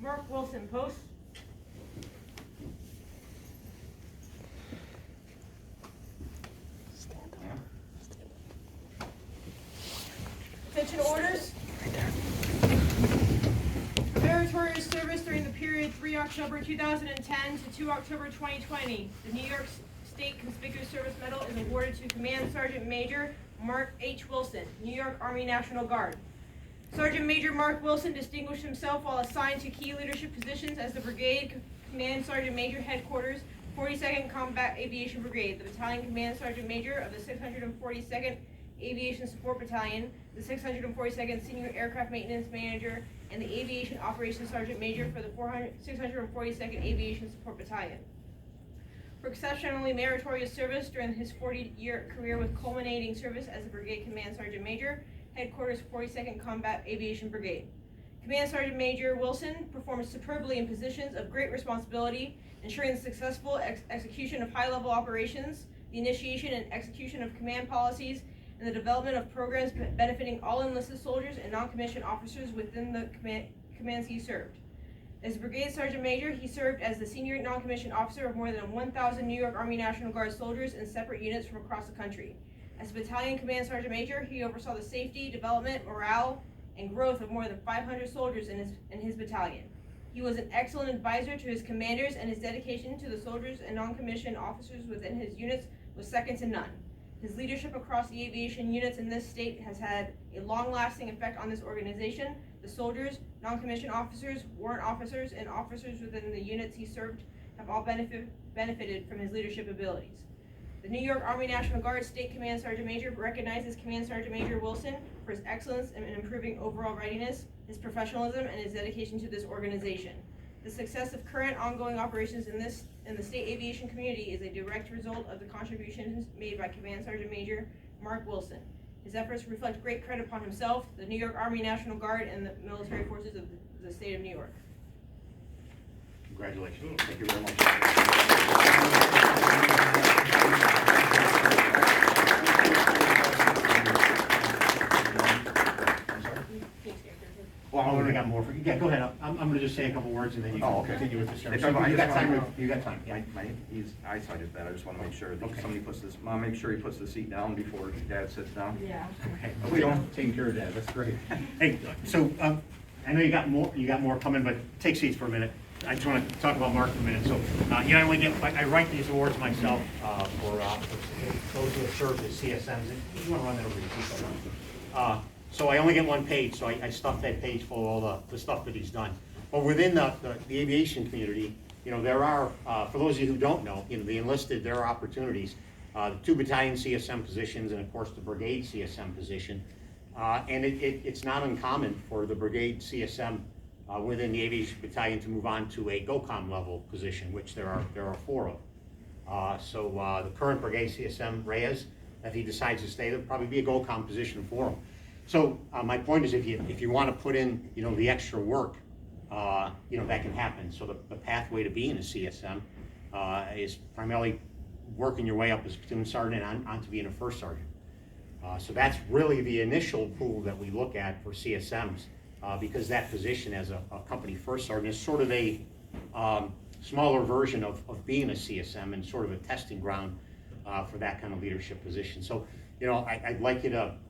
Mark Wilson, post. Attention orders. Meritorious service during the period 3 October 2010 to 2 October 2020. The New York State Conspicuous Service Medal is awarded to Command Sergeant Major Mark H. Wilson, New York Army National Guard. Sergeant Major Mark Wilson distinguished himself while assigned to key leadership positions as the Brigade Command Sergeant Major Headquarters, 42nd Combat Aviation Brigade, the Battalion Command Sergeant Major of the 642nd Aviation Support Battalion, the 642nd Senior Aircraft Maintenance Manager, and the Aviation Operations Sergeant Major for the 642nd Aviation Support Battalion. For exceptionally meritorious service during his 40-year career with culminating service as a Brigade Command Sergeant Major, Headquarters 42nd Combat Aviation Brigade. Command Sergeant Major Wilson performed superbly in positions of great responsibility, ensuring the successful execution of high-level operations, the initiation and execution of command policies, and the development of programs benefiting all enlisted soldiers and non-commissioned officers within the commands he served. As Brigade Sergeant Major, he served as the senior non-commissioned officer of more than 1,000 New York Army National Guard soldiers in separate units from across the country. As Battalion Command Sergeant Major, he oversaw the safety, development, morale, and growth of more than 500 soldiers in his battalion. He was an excellent advisor to his commanders, and his dedication to the soldiers and non-commissioned officers within his units was second to none. His leadership across the aviation units in this state has had a long-lasting effect on this organization. The soldiers, non-commissioned officers, warrant officers, and officers within the units he served have all benefited from his leadership abilities. The New York Army National Guard State Command Sergeant Major recognizes Command Sergeant Major Wilson for his excellence in improving overall readiness, his professionalism, and his dedication to this organization. The success of current ongoing operations in the state aviation community is a direct result of the contributions made by Command Sergeant Major Mark Wilson. His efforts reflect great credit upon himself, the New York Army National Guard, and the military forces of the state of New York. Congratulations. Thank you very much. Well, I already got more for you. Yeah, go ahead. I'm going to just say a couple words and then you can continue with the service. If I You got just time. wanna- You got time. Yeah. My eyesight is bad, I just wanna make sure that Okay. somebody puts this, Mom, make sure he puts the seat down before Dad sits down. Yeah. Okay. We don't take care of that, that's great. Hey, so I know you got more coming, but take seats for a minute. I just want to talk about Mark for a minute. So, I write these awards myself for those who have served as CSMs. You want to run that over your people. So I only get one page, so I stuffed that page full of all the stuff that he's done. But within the aviation community, there are, for those of you who don't know, the enlisted, there are opportunities. The 2 battalion CSM positions and of course the brigade CSM position. And it's not uncommon for the brigade CSM within the aviation battalion to move on to a GOCOM level position, which there are 4 of. So the current brigade CSM, Reyes, if he decides to stay, there'll probably be a GOCOM position for him. So my point is, if you want to put in the extra work, that can happen. So the pathway to being a CSM is primarily working your way up as platoon sergeant on to being a first sergeant. So that's really the initial pool that we look at for CSMs, because that position as a company first sergeant is sort of a smaller version of being a CSM and sort of a testing ground for that kind of leadership position. So, I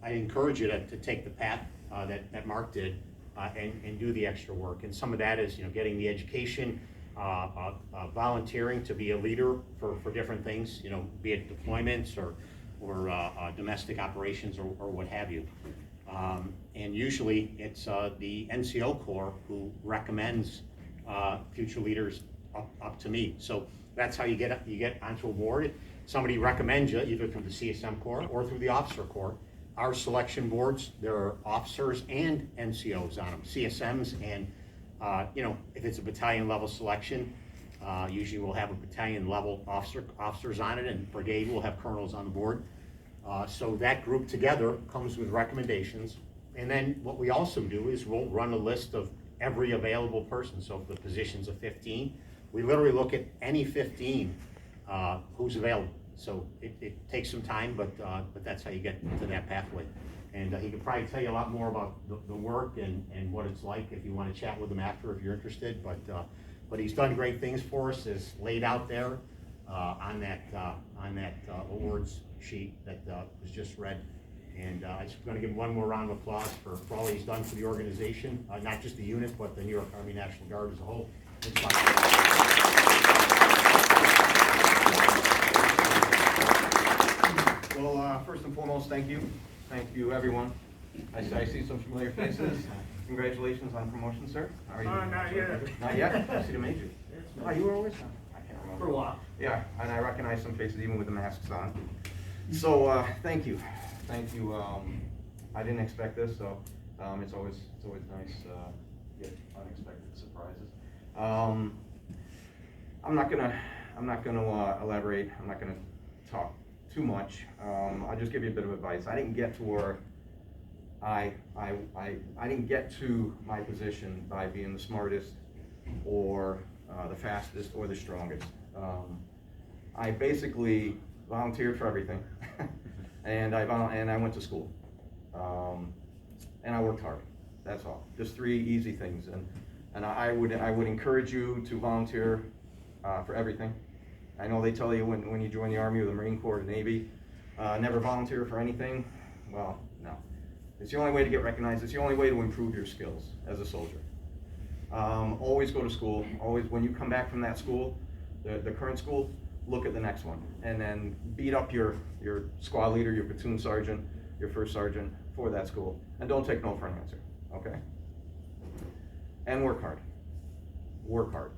encourage you to take the path that Mark did and do the extra work. And some of that is, getting the education, volunteering to be a leader for different things, be it deployments or domestic operations or what have you. And usually it's the NCO Corps who recommends future leaders up to me. So that's how you get onto a board. Somebody recommends you either through the CSM Corps or through the Officer Corps. Our selection boards, there are officers and NCOs on them, CSMs, and if it's a battalion level selection, usually we'll have a battalion level officers on it, and brigade will have colonels on the board. So that group together comes with recommendations, and then what we also do is we'll run a list of every available person. So if the position's a 15, we literally look at any 15 who's available. So it takes some time, but that's how you get to that pathway. And he could probably tell you a lot more about the work and what it's like if you want to chat with him after, if you're interested. But he's done great things for us, as laid out there on that awards sheet that was just read. And I'm just going to give him one more round of applause for all he's done for the organization, not just the unit, but the New York Army National Guard as a whole. Well, first and foremost, thank you. Thank you, everyone. I see some familiar faces. Congratulations on promotion, sir. How are you? Not yet. Not yet? I see the major. Oh, you were always on? I can't remember. For a while. Yeah, and I recognize some faces even with the masks on. So, thank you. Thank you. I didn't expect this, so it's always nice to get unexpected surprises. I'm not gonna elaborate. I'm not gonna talk too much. I'll just give you a bit of advice. I didn't get to where I didn't get to my position by being the smartest or the fastest or the strongest. I basically volunteered for everything, and I went to school, and I worked hard. That's all. Just 3 easy things, and I would encourage you to volunteer for everything. I know they tell you when you join the Army or the Marine Corps or the Navy, never volunteer for anything. Well, no. It's the only way to get recognized. It's the only way to improve your skills as a soldier. Always go to school. Always, when you come back from that school, the current school, look at the next one. And then beat up your squad leader, your platoon sergeant, your first sergeant for that school. And don't take no for an answer, okay? And work hard. Work hard.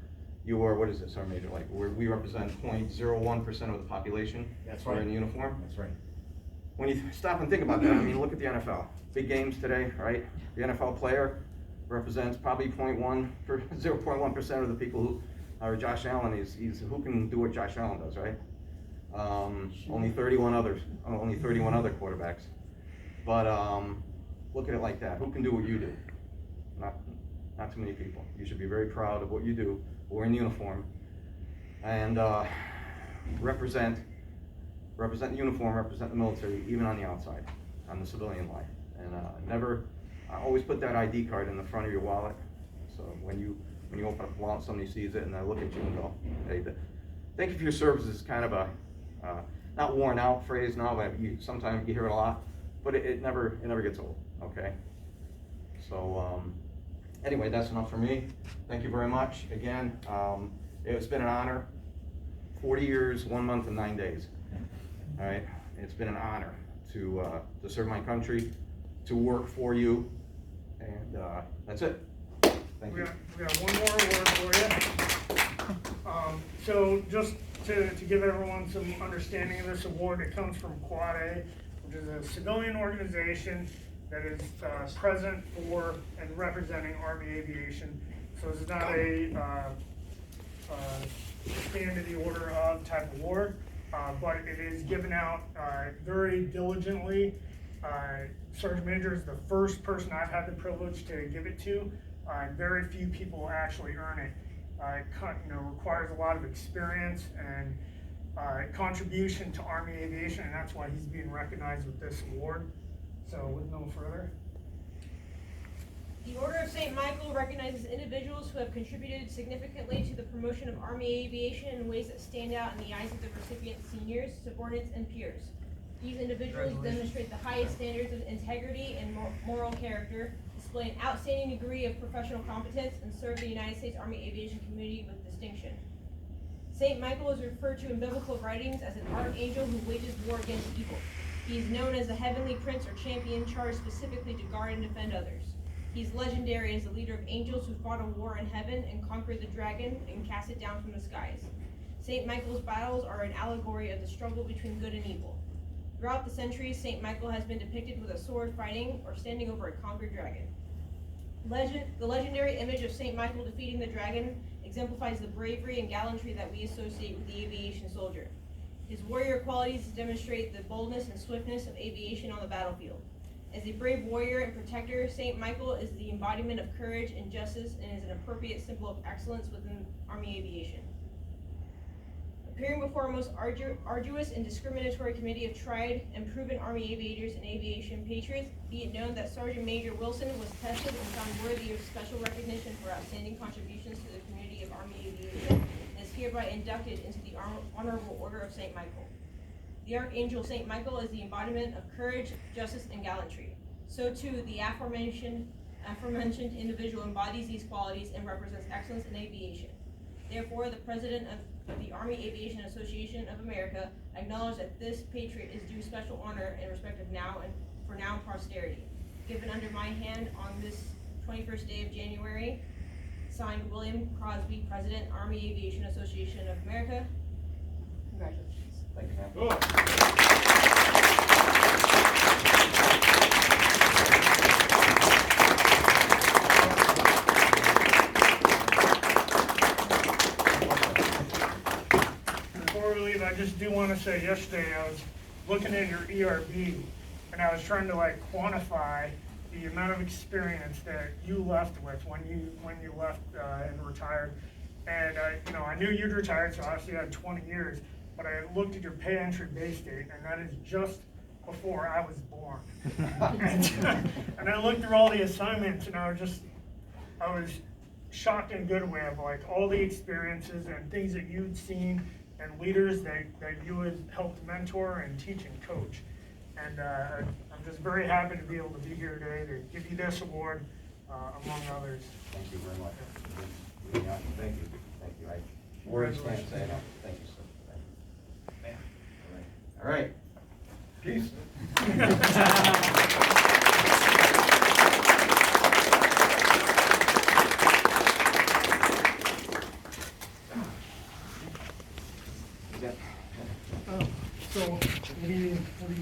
You are, what is this, our major, like, we represent 0.01% of the population. That's We're right. in uniform. That's right. When you stop and think about that, I mean, look at the NFL. Big games today, right? The NFL player represents probably 0.1% of the people who are Josh Allen. He's who can do what Josh Allen does, right? Only 31 other quarterbacks. But look at it like that. Who can do what you do? Not too many people. You should be very proud of what you do. We're in uniform, and represent the uniform, represent the military, even on the outside, on the civilian life. And always put that ID card in the front of your wallet. So when you open up the wallet, somebody sees it and they look at you and go, "Hey, thank you for your service." Is kind of a not worn out phrase now, but sometimes you hear it a lot. But it never gets old. Okay. So. Anyway, that's enough for me. Thank you very much. Again, it's been an honor. 40 years, 1 month, and 9 days. All right, it's been an honor to serve my country, to work for you, and that's it. Thank you. We got one more award for you. So just to give everyone some understanding of this award, it comes from Quad A, which is a civilian organization that is present for and representing Army aviation. So it's not a stand in the order of type award, but it is given out very diligently. Sergeant Major is the first person I've had the privilege to give it to. Very few people actually earn it. It requires a lot of experience and contribution to Army aviation, and that's why he's being recognized with this award. So with no further. The Order of St. Michael recognizes individuals who have contributed significantly to the promotion of Army aviation in ways that stand out in the eyes of the recipient seniors, subordinates, and peers. These individuals demonstrate the highest standards of integrity and moral character, display an outstanding degree of professional competence, and serve the United States Army aviation community with distinction. St. Michael is referred to in biblical writings as an archangel who wages war against evil. He is known as the heavenly prince or champion charged specifically to guard and defend others. He is legendary as the leader of angels who fought a war in heaven and conquered the dragon and cast it down from the skies. St. Michael's battles are an allegory of the struggle between good and evil. Throughout the centuries, St. Michael has been depicted with a sword fighting or standing over a conquered dragon. The legendary image of St. Michael defeating the dragon exemplifies the bravery and gallantry that we associate with the aviation soldier. His warrior qualities demonstrate the boldness and swiftness of aviation on the battlefield. As a brave warrior and protector, St. Michael is the embodiment of courage and justice and is an appropriate symbol of excellence within Army aviation. Appearing before a most arduous and discriminatory committee of tried and proven Army aviators and aviation patriots, be it known that Sergeant Major Wilson was tested and found worthy of special recognition for outstanding contributions to the community of Army aviation, and is hereby inducted into the Honorable Order of St. Michael. The Archangel St. Michael is the embodiment of courage, justice, and gallantry. So too, the aforementioned individual embodies these qualities and represents excellence in aviation. Therefore, the President of the Army Aviation Association of America acknowledged that this patriot is due special honor and respect of now and for now posterity. Given under my hand on this 21st day of January, signed William Crosby, President, Army Aviation Association of America. Congratulations. Thank you, ma'am. Before we leave, I just do want to say yesterday I was looking at your ERB and I was trying to like quantify the amount of experience that you left with when you left and retired. And I knew you'd retired, so obviously you had 20 years. But I looked at your pay entry base date, and that is just before I was born. and I looked through all the assignments, and I was shocked in a good way of like all the experiences and things that you'd seen and leaders that you had helped mentor and teach and coach. And I'm just very happy to be able to be here today to give you this award, among others. Thank you very much. Yeah, thank you. Thank you. Words can't say enough. Thank you, sir. Thank you. All right. Peace.